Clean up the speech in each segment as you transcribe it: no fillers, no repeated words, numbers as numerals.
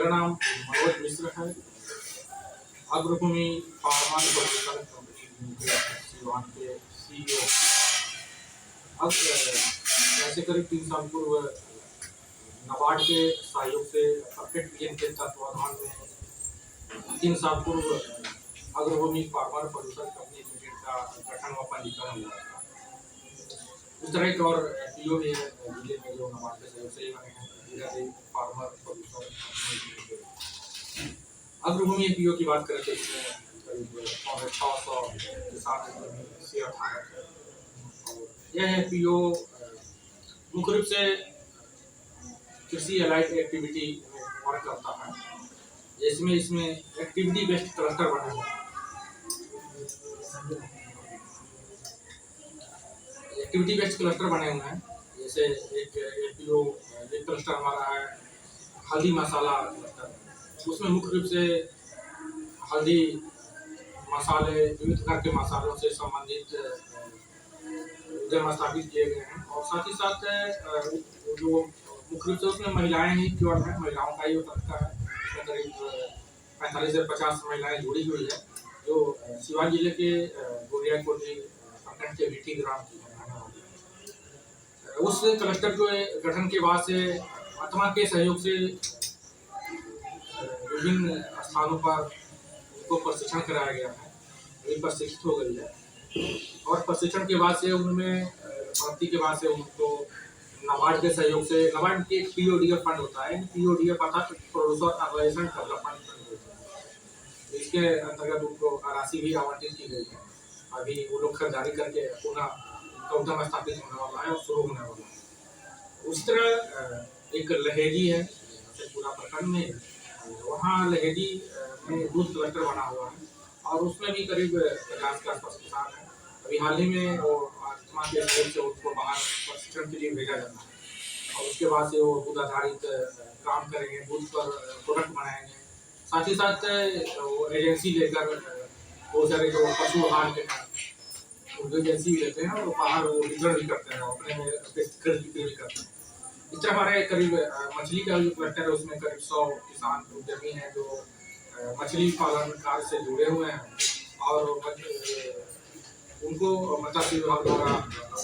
मेरा नाम मनोज मिश्र है। अग्रभूमि pharma producer company limited Siwan के CEO। अब ऐसे करीब 3 साल पूर्व नाबार्ड के सहयोग से परफेक्ट विजन के तत्वाधान में 3 साल पूर्व अग्रभूमि फार्मा प्रोड्यूसर कंपनी लिमिटेड का गठन व पंजीकरण हुआ था। इस तरह एक और FPO भी है जिले में जो नाबार्ड के सहयोग से ही बने हैं, फार्मर प्रोड्यूसर कंपनी लिमिटेड। अग्रभूमि FPO की बात करें तो इसमें करीब 600 किसान शेयर धारक है। और यह FPO मुख्य रूप से कृषि एलाइड एक्टिविटी में वर्क करता है। इसमें एक्टिविटी बेस्ड क्लस्टर बने हुए हैं। एक्टिविटी बेस्ड क्लस्टर बने हुए हैं। जैसे एक FPO एक क्लस्टर हमारा है हल्दी मसाला क्लस्टर। उसमें मुख्य रूप से हल्दी मसाले विविध प्रकार के मसालों से संबंधित उद्यम स्थापित किए गए हैं। और साथ ही साथ जो मुख्य रूप से उसमें महिलाएं ही केवल हैं, महिलाओं का ही होता है। इसमें करीब 45 से 50 महिलाएं जुड़ी हुई है जो सिवान जिले के गोरिया कोटी प्रखंड के विटी ग्राम की है। उस क्लस्टर के गठन के बाद से आत्मा के सहयोग से विभिन्न स्थानों पर उनको प्रशिक्षण कराया गया है, वे प्रशिक्षित हो गई है। और प्रशिक्षण के बाद से उनमें भर्ती के बाद से उनको नाबार्ड के सहयोग से, नाबार्ड के PODF फंड होता है, PODF अर्थात प्रोड्यूसर ऑर्गेनाइजेशन डेवलपमेंट फंड होता है। इसके अंतर्गत उनको राशि भी आवंटित की गई है। अभी वो लोग खरीदारी करके पुनः उद्यम स्थापित होने वाला है और शुरू होने वाला है। उस तरह एक लहेरी है पूरा प्रखंड में, वहाँ लहेरी में दूध क्लस्टर बना हुआ है और उसमें भी करीब 50 के आसपास किसान है। अभी हाल ही में वो आत्मा के सहयोग से उनको बाहर प्रशिक्षण के लिए भेजा जाना है और उसके बाद से वो दूध आधारित काम करेंगे, दूध पर प्रोडक्ट बनाएंगे। साथ ही साथ वो एजेंसी लेकर बहुत सारे जो पशु आहार के उनको एजेंसी लेते हैं और बाहर वो वितरण भी करते हैं, अपने में खरीद बिक्री भी करते हैं। इस तरह हमारे करीब मछली का जो क्लस्टर है उसमें करीब 100 किसान उद्यमी हैं जो मछली पालन कार्य से जुड़े हुए हैं और उनको मत्स्य विभाग द्वारा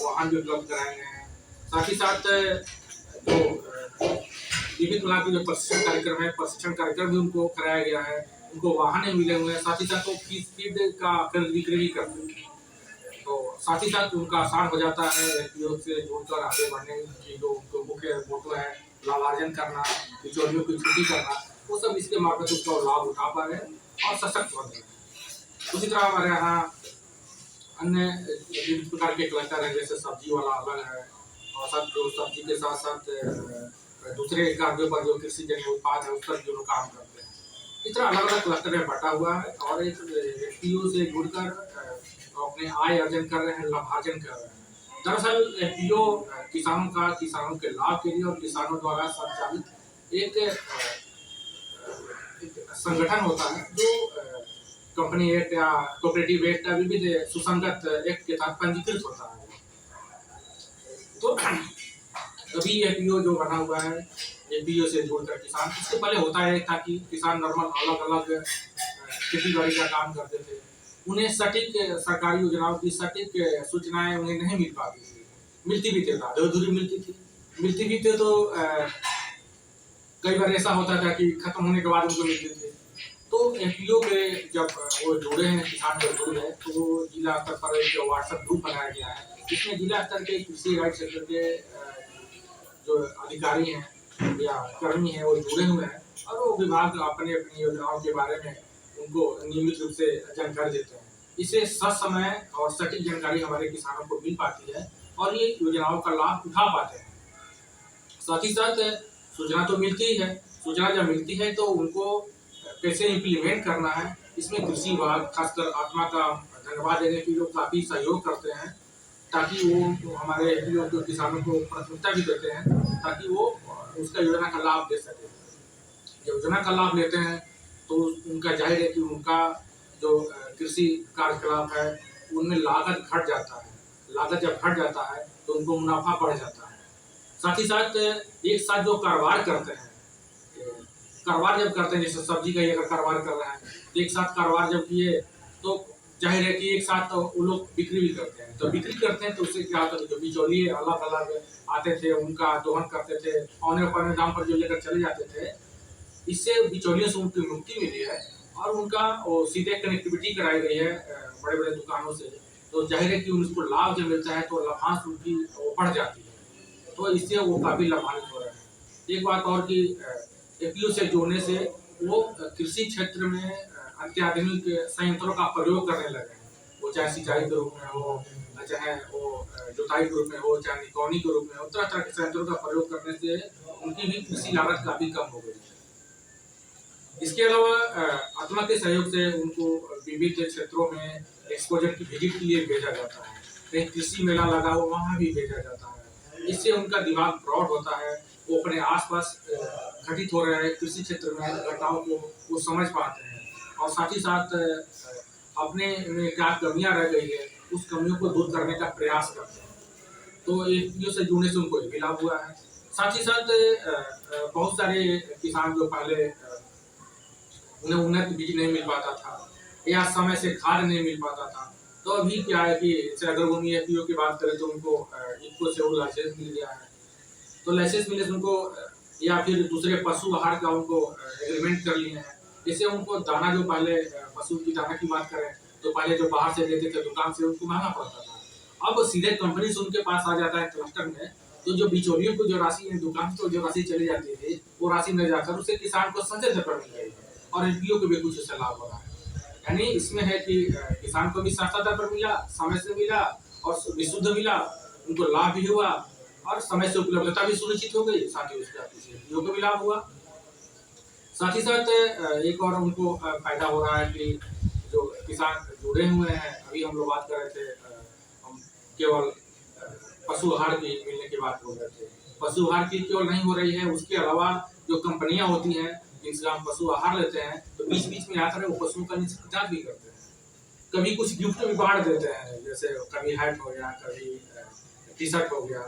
वाहन भी उपलब्ध कराए गए हैं। साथ ही साथ जो विभिन्न प्रकार के जो प्रशिक्षण कार्यक्रम भी उनको कराया गया है, उनको वाहन मिले हुए हैं। साथ ही साथ वो फीड का खरीद बिक्री भी करते हैं। तो साथ ही साथ उनका आसान हो जाता है FPO से जुड़कर आगे बढ़ने की जो उनको मुख्य मोटो है, लाभार्जन करना, बिचौलियों की छुट्टी करना, वो सब इसके मार्फत उसका लाभ उठा पा रहे हैं और सशक्त बन रहे हैं। उसी तरह हमारे यहाँ अन्य विभिन्न प्रकार के क्लस्टर हैं, जैसे सब्जी वाला अलग है और साथ जो सब्जी के साथ साथ दूसरे कार्यों पर जो कृषि जन्य उत्पाद है उस पर जो लोग काम करते हैं। इस तरह अलग अलग क्लस्टर में बटा हुआ है और एक FPO से जुड़कर अपने आय अर्जन कर रहे हैं, लाभार्जन कर रहे हैं। दरअसल FPO किसानों के लाभ के लिए और किसानों द्वारा संचालित एक संगठन होता है जो कंपनी एक्ट या कोऑपरेटिव एक्ट या विविध सुसंगत एक्ट के तहत पंजीकृत होता है। तो अभी FPO जो बना हुआ है, FPO से जुड़कर किसान, इससे पहले होता है ताकि किसान नॉर्मल अलग अलग खेती बाड़ी का काम करते थे, उन्हें सटीक सरकारी योजनाओं की सटीक सूचनाएं उन्हें नहीं मिल पाती थी। मिलती भी थे, अधूरी मिलती भी थे तो कई बार ऐसा होता था कि खत्म होने के बाद उनको मिलती थी। तो FPO के जब वो जुड़े हैं, किसान जब जुड़े हैं, तो जिला स्तर पर एक WhatsApp ग्रुप बनाया गया है जिसमें जिला स्तर के कृषि राइट सेक्टर के जो अधिकारी हैं या कर्मी हैं वो जुड़े हुए हैं और वो विभाग अपनी योजनाओं के बारे में उनको नियमित रूप से जानकारी देते हैं। इससे समय और सटीक जानकारी हमारे किसानों को मिल पाती है और ये योजनाओं का लाभ उठा पाते हैं। साथ ही साथ सूचना तो मिलती ही है, सूचना जब मिलती है तो उनको कैसे इम्प्लीमेंट करना है, इसमें कृषि विभाग खासकर आत्मा का धन्यवाद देने के लिए काफ़ी सहयोग करते हैं ताकि वो हमारे FPO के किसानों को प्राथमिकता भी देते हैं ताकि वो उसका योजना का लाभ ले सके। जब योजना का लाभ लेते हैं तो उनका जाहिर है कि उनका जो कृषि कार्यकलाप है उनमें लागत घट जाता है। लागत जब घट जाता है तो उनको मुनाफा बढ़ जाता है। साथ ही साथ एक साथ जो कारोबार करते हैं कारोबार जब करते हैं, जैसे सब्जी का ही अगर कारोबार कर रहे हैं तो एक साथ कारोबार जब किए तो जाहिर है कि एक साथ तो वो लोग बिक्री भी करते हैं, तो बिक्री करते हैं तो उससे क्या होता है, जो बिचौलिए अलग अलग आते थे उनका दोहन करते थे, औने पौने दाम पर जो लेकर चले जाते थे, इससे बिचौलियों से उनकी मुक्ति मिली है और उनका वो सीधे कनेक्टिविटी कराई गई है बड़े बड़े दुकानों से, तो जाहिर है कि उनको लाभ जब मिलता है तो लाभांश उनकी वो बढ़ जाती है, तो इससे वो काफ़ी लाभान्वित हो रहे हैं। एक बात और कि एपीओ से जोड़ने से वो कृषि क्षेत्र में अत्याधुनिक संयंत्रों का प्रयोग करने लगे हैं, वो चाहे सिंचाई के रूप में हो, चाहे वो जुताई के रूप में हो, चाहे निकौनी के रूप में हो, तरह तरह के संयंत्रों का प्रयोग करने से उनकी भी कृषि लागत काफ़ी कम हो गई है। इसके अलावा आत्मा के सहयोग से उनको विविध क्षेत्रों में एक्सपोजर की विजिट के लिए भेजा जाता है, कहीं कृषि मेला लगा हो वहाँ भी भेजा जाता है, इससे उनका दिमाग ब्रॉड होता है, वो अपने आसपास घटित हो रहे कृषि क्षेत्र में घटनाओं को वो समझ पाते हैं और साथ ही साथ अपने में क्या कमियां रह गई है उस कमियों को दूर करने का प्रयास करते हैं, तो एपीओ से जुड़ने से उनको भी लाभ हुआ है। साथ ही साथ बहुत सारे किसान जो पहले उन्हें उन्नत बीज नहीं मिल पाता था या समय से खाद नहीं मिल पाता था, तो अभी क्या है कि अगर भूमि एपीओ की बात करें तो उनको इनको से वो लाइसेंस मिल गया है, तो लाइसेंस मिले से उनको या फिर दूसरे पशु आहार का उनको एग्रीमेंट कर लिए हैं, इससे उनको दाना जो पहले पशु की दाना की बात करें तो पहले जो बाहर से लेते थे दुकान से उनको महंगा पड़ता था, अब सीधे कंपनी से उनके पास आ जाता है क्लस्टर में, तो जो बिचौलियों को जो राशि दुकान से जो राशि चली जाती थी वो राशि न जाकर उससे किसान को सस्ते दर पर मिल रही है और एपीओ को भी कुछ उससे लाभ हो रहा है। यानी इसमें है कि किसान को भी सस्ता दर पर मिला, समय से मिला और विशुद्ध मिला, उनको लाभ भी हुआ और समय से उपलब्धता भी सुनिश्चित हो गई, साथ ही उसका एपीओ को भी लाभ हुआ। साथ ही साथ एक और उनको फायदा हो रहा है कि जो किसान जुड़े हुए हैं, अभी हम लोग बात कर रहे थे हम केवल पशु आहार की मिलने की बात हो रहे थे, पशु आहार की केवल नहीं हो रही है, उसके अलावा जो कंपनियां होती हैं जिनसे हम पशु आहार लेते हैं तो बीच बीच में आकर वो पशुओं का जांच भी करते हैं, कभी कुछ गिफ्ट भी बांट देते हैं, जैसे कभी हैट हो गया, कभी टी शर्ट हो गया,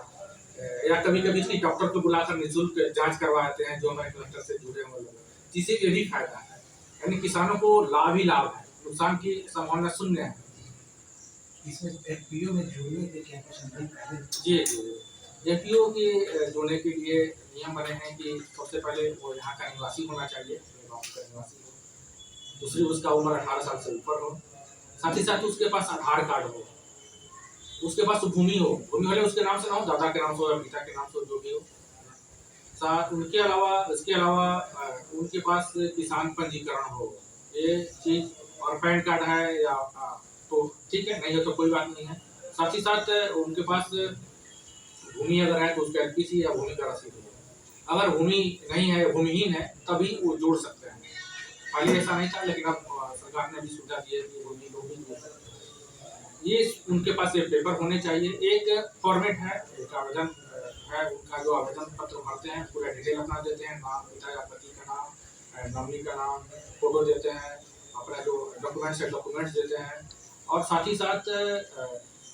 या कभी कभी डॉक्टर को बुलाकर निःशुल्क जांच करवाते हैं जो हमारे क्लस्टर से जुड़े हुए लोग, जिससे ये भी फायदा है, यानी किसानों को लाभ ही लाभ है, नुकसान की संभावना शून्य है। इसमें एफपीओ में जुड़ने के क्या जी एफपीओ के जोड़ने के लिए नियम बने हैं कि सबसे पहले वो यहाँ का निवासी होना चाहिए, गाँव का निवासी हो, दूसरी उसका उम्र 18 साल से ऊपर हो, साथ ही साथ उसके पास आधार कार्ड हो, उसके पास भूमि हो, भूमि वाले उसके नाम से ना हो, दादा के नाम से हो या पिता के नाम से हो, जो भी हो, साथ उनके अलावा इसके अलावा उनके पास किसान पंजीकरण हो, ये चीज और पैन कार्ड है या तो ठीक है, नहीं हो तो कोई बात नहीं है, साथ ही साथ उनके पास भूमि अगर है तो उसका एलपीसी या भूमि का रसीद हो, अगर भूमि नहीं है, भूमिहीन है तभी वो जोड़ सकते हैं, पहले ऐसा नहीं था लेकिन अब सरकार ने भी सुविधा दी है कि भूमि लोग भी जोड़ सकते हैं। ये उनके पास ये पेपर होने चाहिए, एक फॉर्मेट है, एक आवेदन है, उनका जो आवेदन पत्र भरते हैं पूरा डिटेल अपना देते हैं, नाम, पिता या पति का नाम, नॉमिनी का नाम, फोटो देते हैं, अपना जो डॉक्यूमेंट्स है डॉक्यूमेंट्स देते हैं और साथ ही साथ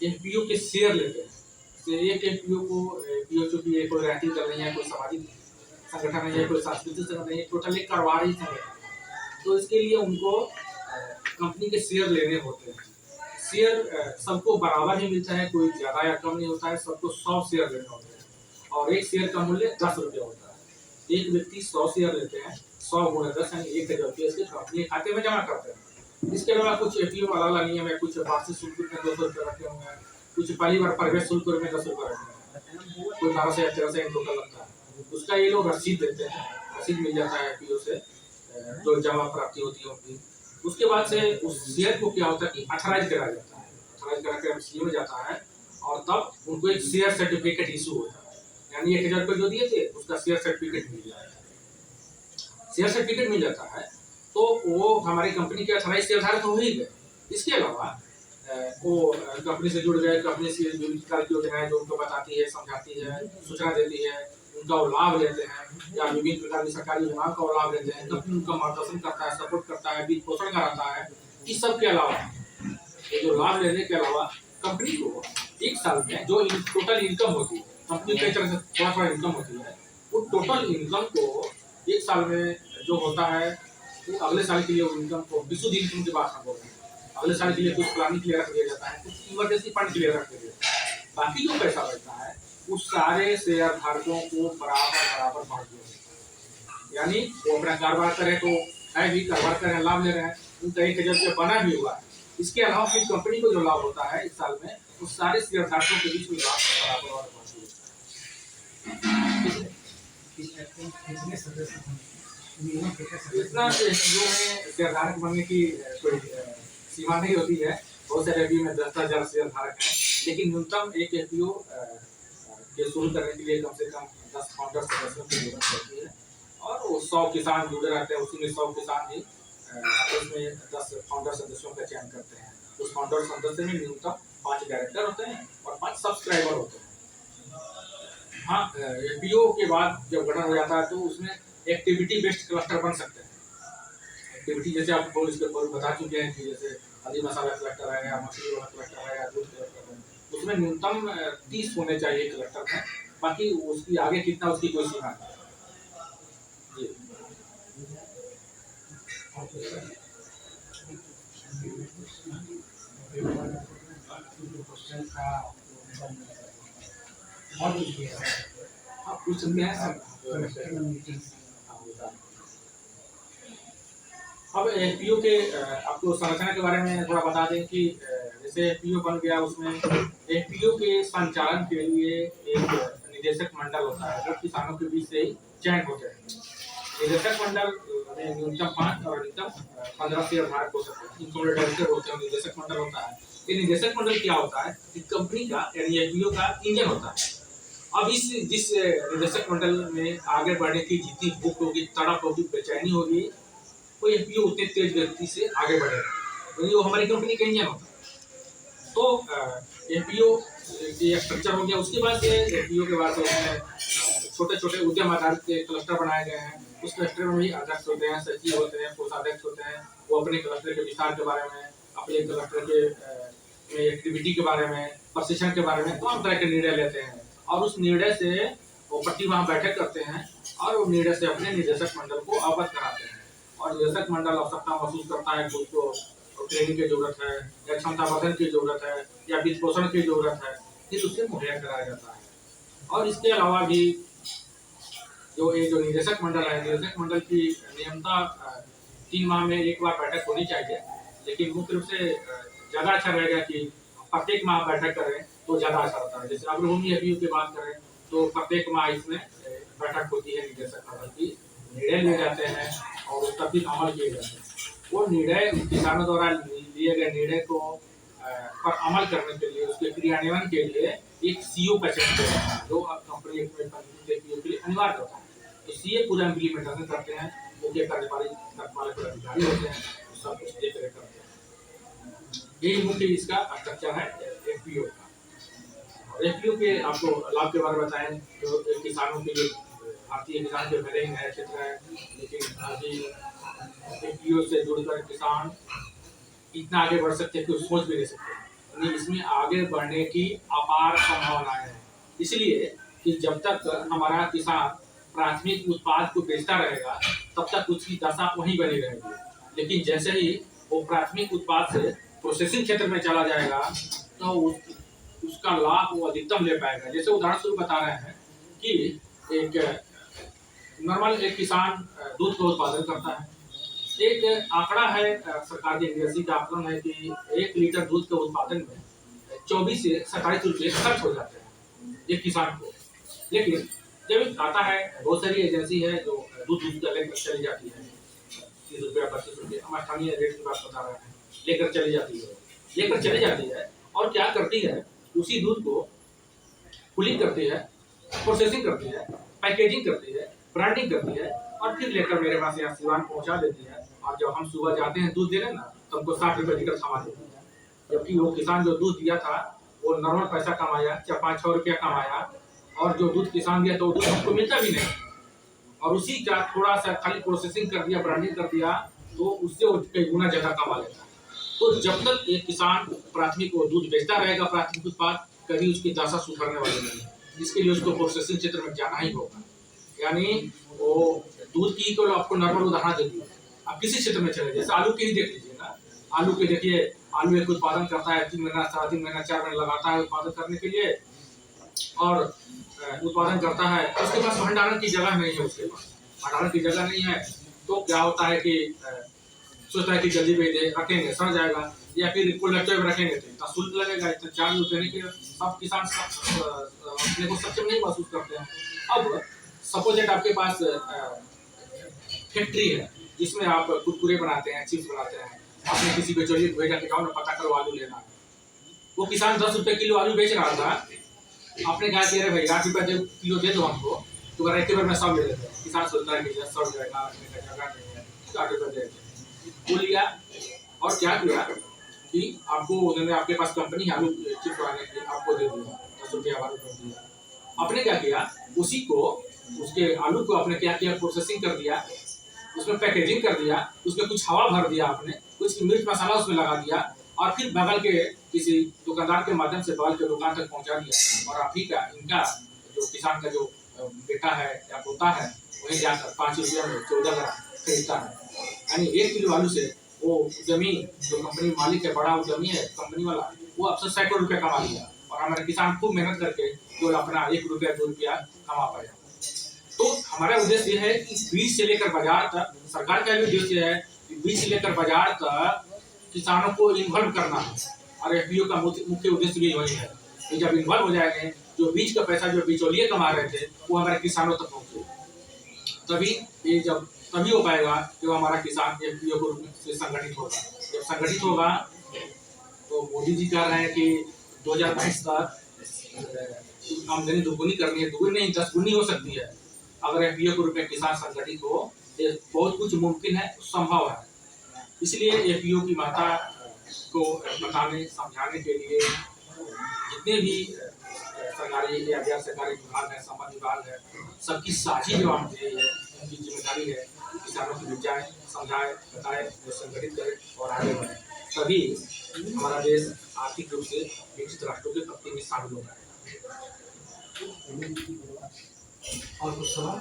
एफपीओ के शेयर लेते हैं, एक एफपीओ को एफपीओ चूंकि ये कोई राजनीतिक दल नहीं है, कोई सामाजिक संगठन नहीं है, कोई सांस्कृतिक संगठन नहीं है, टोटल एक कारोबारी संगठन, तो इसके लिए उनको कंपनी के शेयर लेने होते हैं, शेयर सबको बराबर ही मिलता है, कोई ज़्यादा या कम नहीं होता है, सबको 100 शेयर लेने होते हैं और एक शेयर का मूल्य 10 रुपये होता है, एक व्यक्ति 100 शेयर लेते हैं, 100 गुणे 10 यानी 1000 रुपये इसके अपने खाते में जमा करते हैं। इसके अलावा कुछ एफपीओ अलग अलग नियम है, कुछ वार्षिक शुल्क में 200 रुपये रखे हुए हैं, कुछ पहली बार प्रवेश शुल्क में 10 रुपये रखे हैं, कोई 12 से या 13 से टोटल लगता है, उसका ये लोग रसीद देते हैं, रसीद मिल जाता है एफपीओ से जो जमा प्राप्ति होती है उनकी। उसके बाद से उस शेयर को क्या होता है कि अथराइज कराया जाता है, अथराइज करा के एमसीए में जाता है और तब उनको एक शेयर सर्टिफिकेट इशू होता है, यानी 1000 रुपये जो दिए थे उसका शेयर सर्टिफिकेट मिल जाता है, शेयर सर्टिफिकेट मिल जाता है तो वो हमारी कंपनी के अथराइज शेयर धारक हो ही गए। इसके अलावा वो कंपनी से जुड़ गए, कंपनी से विभिन्न प्रकार की योजनाएं जो उनको बताती है, समझाती है, सूचना देती है, उनका वो लाभ लेते हैं या विभिन्न प्रकार की सरकारी योजनाओं का वो लाभ लेते हैं, कंपनी उनका मार्गदर्शन करता है, सपोर्ट करता है, वित्त पोषण कराता है। इस सब के अलावा ये जो लाभ लेने के अलावा कंपनी को एक साल में जो टोटल इनकम होती है, कंपनी कई तरह से थोड़ा थोड़ा इनकम होती है, वो टोटल इनकम को एक साल में जो होता है वो अगले साल के लिए इनकम को विशुद्ध इनकम की बात हम बोल रहे हैं। अगले साल के लिए कुछ प्लानिंग के लिए रख दिया जाता है, कुछ इमरजेंसी फंड के लिए रख दिया जाता है। बाकी जो पैसा बचता है उस सारे शेयर धारकों को बराबर बांट दिया जाता है। यानी वो अपना कारोबार करे तो है भी, कारोबार कर रहे हैं, लाभ ले रहे हैं, उनका 1,000 रुपया बना भी हुआ है। इसके अलावा फिर कंपनी को जो लाभ होता है इस साल में, उस सारे शेयर धारकों के बीच में लाभ बराबर बांट दिया जाता है। कितने सदस्य हैं? मिनिमम कितने सदस्य? इतना जो है शेयरधारक बनने की कोई सीमा नहीं होती है। बहुत सारे एफपीओ में 10,000 शेयरधारक हैं, लेकिन न्यूनतम एक एफपीओ के शुरू करने के लिए कम से कम 10 फाउंडर सदस्यों की जरूरत होती है और वो 100 किसान जुड़े रहते हैं। उसी में 100 किसान भी आपस में 10 फाउंडर सदस्यों का चयन करते हैं। उस फाउंडर सदस्य में न्यूनतम 5 डायरेक्टर होते हैं और 5 सब्सक्राइबर होते हैं। हाँ, एफपीओ के बाद जब गठन हो जाता है तो उसमें एक्टिविटी बेस्ड क्लस्टर बन सकते हैं। एक्टिविटी जैसे आपको इसके ऊपर बता चुके हैं कि जैसे हल्दी मसाला क्लस्टर है या मछली वाला क्लस्टर है या दूध क्लस्टर है, उसमें न्यूनतम 30 होने चाहिए क्लस्टर में। बाकी उसकी आगे कितना उसकी कोई सीमा नहीं। जी हाँ, पूछ सकते हैं। अब एफपीओ के आपको संरचना के बारे में थोड़ा बता दें कि जैसे एफपीओ बन गया, उसमें एफपीओ के संचालन के लिए एक निदेशक मंडल होता है जो किसानों के बीच से ही चयन होते हैं। निदेशक मंडल में न्यूनतम 5 और अधिकतम 15 शेयरधारक हो सकते हैं। इनको डायरेक्टर होते हैं, निदेशक मंडल होता है। ये निदेशक मंडल क्या होता है कि कंपनी का यानी एफपीओ का इंजन होता है। अब जिस निदेशक मंडल में आगे बढ़ने की जितनी भूख होगी, तड़प होगी, बेचैनी होगी, वो एफपीओ उतने तेज गति से आगे बढ़ेगा, क्योंकि वो हमारी कंपनी का इंजन होता है। तो एफपीओ ये स्ट्रक्चर हो गया। उसके बाद से एफपीओ के बाद उसमें छोटे छोटे उद्यम आधारित के क्लस्टर बनाए गए हैं। उस क्लस्टर में भी अध्यक्ष होते हैं, सचिव होते हैं, कोषाध्यक्ष होते हैं। वो अपने क्लस्टर के विस्तार के बारे में, अपने क्लस्टर के एक्टिविटी के बारे में, प्रशिक्षण के बारे में तमाम तरह के निर्णय लेते हैं और उस निर्णय से वो प्रति माह बैठक करते हैं और वो निर्णय से अपने निदेशक मंडल को अवगत कराते हैं। और निदेशक मंडल आवश्यकता महसूस करता है कि उसको ट्रेनिंग की जरूरत है या क्षमता वर्धन की जरूरत है या वित्त पोषण की जरूरत है, फिर उससे मुहैया कराया जाता है। और इसके अलावा भी जो निदेशक मंडल है, निदेशक मंडल की नियमता 3 माह में एक बार बैठक होनी चाहिए, लेकिन मुख्य रूप से ज़्यादा अच्छा रहेगा कि प्रत्येक माह बैठक करें तो ज़्यादा अच्छा होता है। जैसे अग्रभूमि एफपीओ की बात करें तो प्रत्येक माह इसमें बैठक होती है, निदेशक मंडल की निर्णय लिए जाते हैं और उस पर अमल किए जाते हैं। वो निर्णय किसानों द्वारा लिए गए निर्णय को पर अमल करने के लिए, उसके क्रियान्वयन के लिए एक सीओ का चयन किया जाता है जो कंपनी के लिए अनिवार्य होता है। तो सीए पूरा इम्प्लीमेंटेशन करते हैं, मुख्य कार्यपालिक अधिकारी होते हैं, सब कुछ देख रेख करते हैं। यही मुख्य इसका स्ट्रक्चर है एफपीओ का। एफपीओ के आपको लाभ के बारे में बताएं जो किसानों के लिए भारतीय किसान के भले ही नया क्षेत्र है, लेकिन अभी एफपीओ से जुड़कर किसान इतना आगे बढ़ सकते हैं कि सोच भी नहीं सकते। इसमें आगे बढ़ने की अपार संभावनाएं हैं, इसलिए कि जब तक हमारा किसान प्राथमिक उत्पाद को बेचता रहेगा तब तक उसकी दशा वहीं बनी रहेगी। लेकिन जैसे ही वो प्राथमिक उत्पाद से प्रोसेसिंग क्षेत्र में चला जाएगा तो उसका लाभ वो अधिकतम ले पाएगा। जैसे उदाहरण स्वरूप बता रहे हैं कि एक नॉर्मल एक किसान दूध का उत्पादन करता है। एक आंकड़ा है सरकार की एजेंसी का आकलन है कि 1 लीटर दूध के उत्पादन में 24 से 27 रुपये खर्च हो जाते हैं एक किसान को। लेकिन जब आता है, बहुत सारी एजेंसी है जो दूध लेकर चली जाती है, 30 रुपया 25 रुपये, हम स्थानीय रेट की बात बता रहे हैं, लेकर चली जाती है और क्या करती है, उसी दूध को कूलिंग करती है, प्रोसेसिंग करती है, पैकेजिंग करती है, ब्रांडिंग करती है और फिर लेकर मेरे पास यहाँ सिवान पहुँचा देती है। और जब हम सुबह जाते हैं दूध देने ना, तो हमको 60 रुपये लीटर थमा देती है। जबकि वो किसान जो दूध दिया था वो नॉर्मल पैसा कमाया, 5-6 रुपया कमाया, और जो दूध किसान दिया तो वो दूध हमको मिलता भी नहीं। और उसी का थोड़ा सा खाली प्रोसेसिंग कर दिया, ब्रांडिंग कर दिया, तो उससे वो कई गुना ज़्यादा कमा लेता है। तो जब तक एक किसान प्राथमिक वो दूध बेचता रहेगा, प्राथमिक उत्पाद, कभी उसकी दशा सुधरने वाली नहीं है। इसके लिए उसको प्रोसेसिंग क्षेत्र में जाना ही होगा। यानी वो दूध की तो आपको नॉर्मल उदाहरण दे दी। आप किसी क्षेत्र में चले, जैसे आलू की ही देख लीजिए ना। आलू के देखिए, आलू एक उत्पादन करता है 3 महीना, 3.5 महीना, 4 महीना लगाता है उत्पादन करने के लिए, और उत्पादन करता है। उसके पास भंडारण की जगह नहीं है, उसके पास भंडारण की जगह नहीं है, तो क्या होता है कि सोचता है कि जल्दी भेज दे, रखेंगे सड़ जाएगा, या फिर कोल्ड स्टोरेज में रखेंगे तो इतना शुल्क लगेगा, इतना चार्ज देने के सब किसान अपने को सक्षम नहीं महसूस करते हैं। अब सपोज आपके पास फैक्ट्री है जिसमें आप कुरकुरे बनाते हैं, चिप्स बनाते हैं, आपने किसी को चलिए भेजा कि जाओ ना पता करो आलू लेना है। वो किसान 10 रुपए किलो आलू बेच रहा था, आपने कहा कि अरे भाई 8 रुपए किलो दे दो हमको, तो अगर एक बार में सब ले लेते हैं। किसान सोचता है कि सड़ जाएगा, रखने का जगह नहीं है, तो 8 रुपए दे देते। वो लिया और क्या किया कि आपको उन्होंने, आपके पास कंपनी है आलू चिप्स बनाने की, आपको दे दिया 10 रुपया 12 रुपये दिया। आपने क्या किया, उसी को, उसके आलू को आपने क्या किया, प्रोसेसिंग कर दिया, उसमें पैकेजिंग कर दिया, उसमें कुछ हवा भर दिया आपने, कुछ मिर्च मसाला उसमें लगा दिया, और फिर बगल के किसी दुकानदार के माध्यम से बगल के दुकान तक पहुंचा दिया। और आप ही का, इनका जो किसान का जो बेटा है या पोता है, वहीं जाकर 5 रुपया में 14 ग्राम खरीदता है। यानी 1 किलो आलू से वो उद्यमी, जो कंपनी मालिक है, बड़ा उद्यमी है कंपनी वाला, वो अक्सर सैकड़ों रुपया कमा लिया, और हमारे किसान खूब मेहनत करके जो अपना 1 रुपया 2 रुपया कमा पाया। तो हमारा उद्देश्य ये है कि बीज से लेकर बाजार तक, सरकार का भी उद्देश्य है कि बीज से लेकर बाजार तक किसानों को इन्वॉल्व करना है, और एफपीओ का मुख्य उद्देश्य भी वही है कि जब इन्वॉल्व हो जाएंगे, जो बीज का पैसा जो बिचौलिए कमा रहे थे वो हमारे किसानों तक पहुंचे, तभी ये जब तभी हो पाएगा जब हमारा किसान एफपीओ के रूप से संगठित होगा। जब संगठित होगा तो मोदी जी कह रहे हैं कि 2022 तक आमदनी दुगुनी करनी है, दुगुनी नहीं 10 गुनी हो सकती है अगर एफपीओ के रूप में किसान संगठित हो। ये बहुत कुछ मुमकिन है, संभव है। इसलिए एफपीओ की महत्ता को बताने समझाने के लिए जितने भी सरकारी या गैर सरकारी विभाग है, संबंध विभाग है, सबकी साझी जवाबदेही है, उनकी जिम्मेदारी है किसानों की बीच जाए, समझाए, बताए, संगठित करें और आगे बढ़े, तभी हमारा देश आर्थिक रूप से विकसित राष्ट्रों के पक्के में शामिल हो पाएगा। और कुछ सवाल?